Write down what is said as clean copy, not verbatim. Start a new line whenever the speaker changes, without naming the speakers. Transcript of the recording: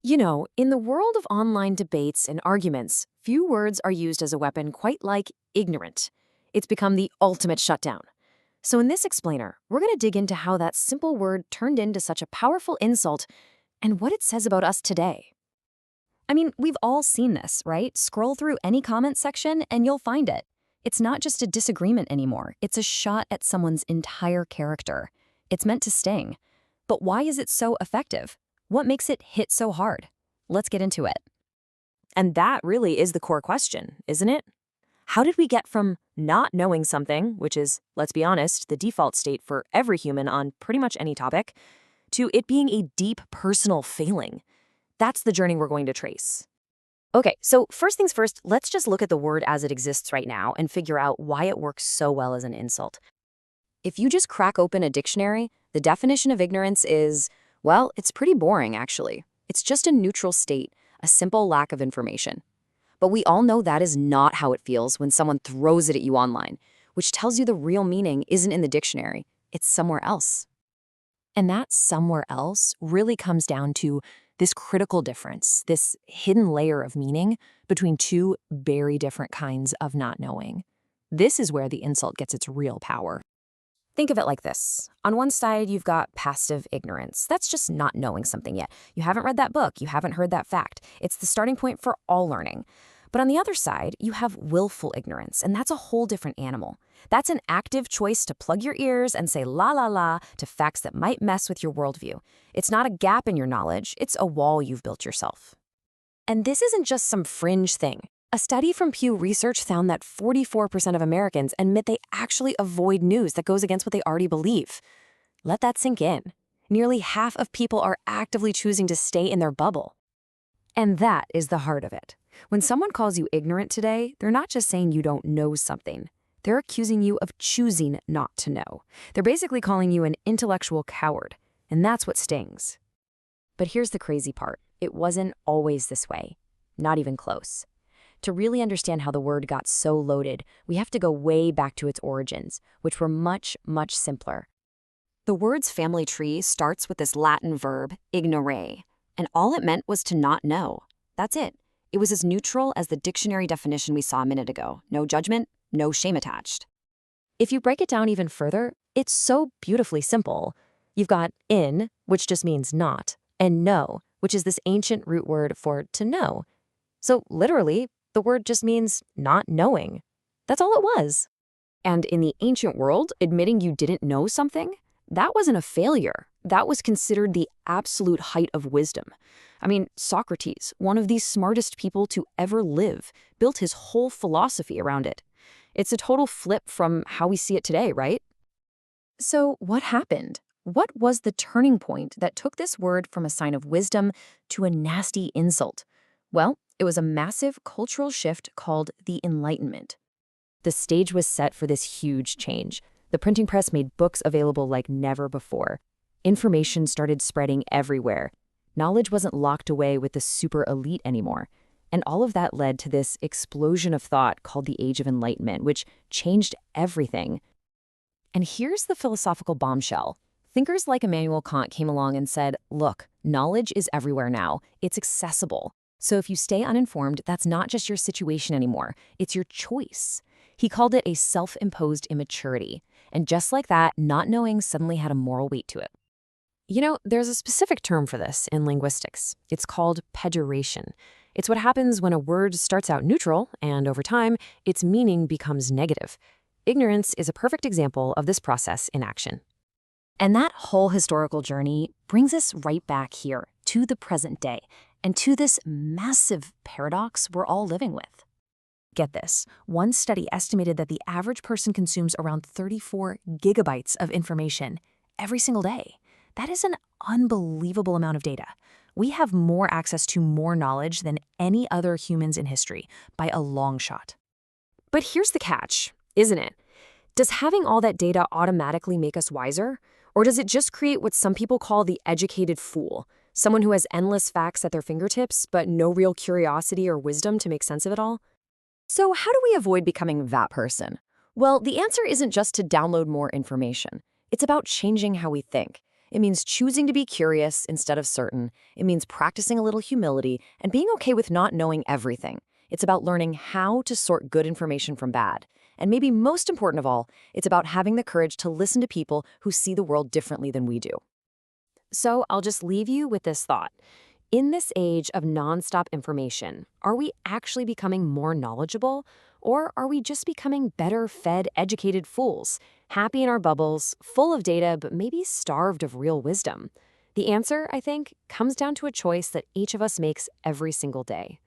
In the world of online debates and arguments, few words are used as a weapon quite like ignorant. It's become the ultimate shutdown. So in this explainer, we're going to dig into how that simple word turned into such a powerful insult and what it says about us today.
I mean, we've all seen this, right? Scroll through any comment section and you'll find it. It's not just a disagreement anymore. It's a shot at someone's entire character. It's meant to sting. But why is it so effective? What makes it hit so hard? Let's get into it.
And that really is the core question, isn't it? How did we get from not knowing something, which is, let's be honest, the default state for every human on pretty much any topic, to it being a deep personal failing? That's the journey we're going to trace. Okay, so first things first, let's just look at the word as it exists right now and figure out why it works so well as an insult. If you just crack open a dictionary, the definition of ignorance is, well, it's pretty boring, actually. It's just a neutral state, a simple lack of information. But we all know that is not how it feels when someone throws it at you online, which tells you the real meaning isn't in the dictionary, it's somewhere else. And that somewhere else really comes down to this critical difference, this hidden layer of meaning between two very different kinds of not knowing. This is where the insult gets its real power. Think of it like this. On one side, you've got passive ignorance. That's just not knowing something yet. You haven't read that book. You haven't heard that fact. It's the starting point for all learning. But on the other side, you have willful ignorance, and that's a whole different animal. That's an active choice to plug your ears and say la la la to facts that might mess with your worldview. It's not a gap in your knowledge, it's a wall you've built yourself. And this isn't just some fringe thing. A study from Pew Research found that 44% of Americans admit they actually avoid news that goes against what they already believe. Let that sink in. Nearly half of people are actively choosing to stay in their bubble. And that is the heart of it. When someone calls you ignorant today, they're not just saying you don't know something. They're accusing you of choosing not to know. They're basically calling you an intellectual coward, and that's what stings. But here's the crazy part. It wasn't always this way. Not even close. To really understand how the word got so loaded, we have to go way back to its origins, which were much, much simpler. The word's family tree starts with this Latin verb, ignorare, and all it meant was to not know. That's it. It was as neutral as the dictionary definition we saw a minute ago. No judgment, no shame attached. If you break it down even further, it's so beautifully simple. You've got in, which just means not, and know, which is this ancient root word for to know. So literally, the word just means not knowing. That's all it was. And in the ancient world, admitting you didn't know something, that wasn't a failure. That was considered the absolute height of wisdom. I mean, Socrates, one of the smartest people to ever live, built his whole philosophy around it. It's a total flip from how we see it today, right? So what happened? What was the turning point that took this word from a sign of wisdom to a nasty insult? Well, it was a massive cultural shift called the Enlightenment. The stage was set for this huge change. The printing press made books available like never before. Information started spreading everywhere. Knowledge wasn't locked away with the super elite anymore. And all of that led to this explosion of thought called the Age of Enlightenment, which changed everything. And here's the philosophical bombshell. Thinkers like Immanuel Kant came along and said, look, knowledge is everywhere now. It's accessible. So if you stay uninformed, that's not just your situation anymore. It's your choice. He called it a self-imposed immaturity. And just like that, not knowing suddenly had a moral weight to it. There's a specific term for this in linguistics. It's called pejoration. It's what happens when a word starts out neutral and over time, its meaning becomes negative. Ignorance is a perfect example of this process in action. And that whole historical journey brings us right back here to the present day and to this massive paradox we're all living with. Get this, one study estimated that the average person consumes around 34 gigabytes of information every single day. That is an unbelievable amount of data. We have more access to more knowledge than any other humans in history by a long shot. But here's the catch, isn't it? Does having all that data automatically make us wiser? Or does it just create what some people call the educated fool? Someone who has endless facts at their fingertips, but no real curiosity or wisdom to make sense of it all? So how do we avoid becoming that person? Well, the answer isn't just to download more information. It's about changing how we think. It means choosing to be curious instead of certain. It means practicing a little humility and being okay with not knowing everything. It's about learning how to sort good information from bad. And maybe most important of all, it's about having the courage to listen to people who see the world differently than we do. So I'll just leave you with this thought. In this age of nonstop information, are we actually becoming more knowledgeable? Or are we just becoming better fed, educated fools, happy in our bubbles, full of data, but maybe starved of real wisdom? The answer, I think, comes down to a choice that each of us makes every single day.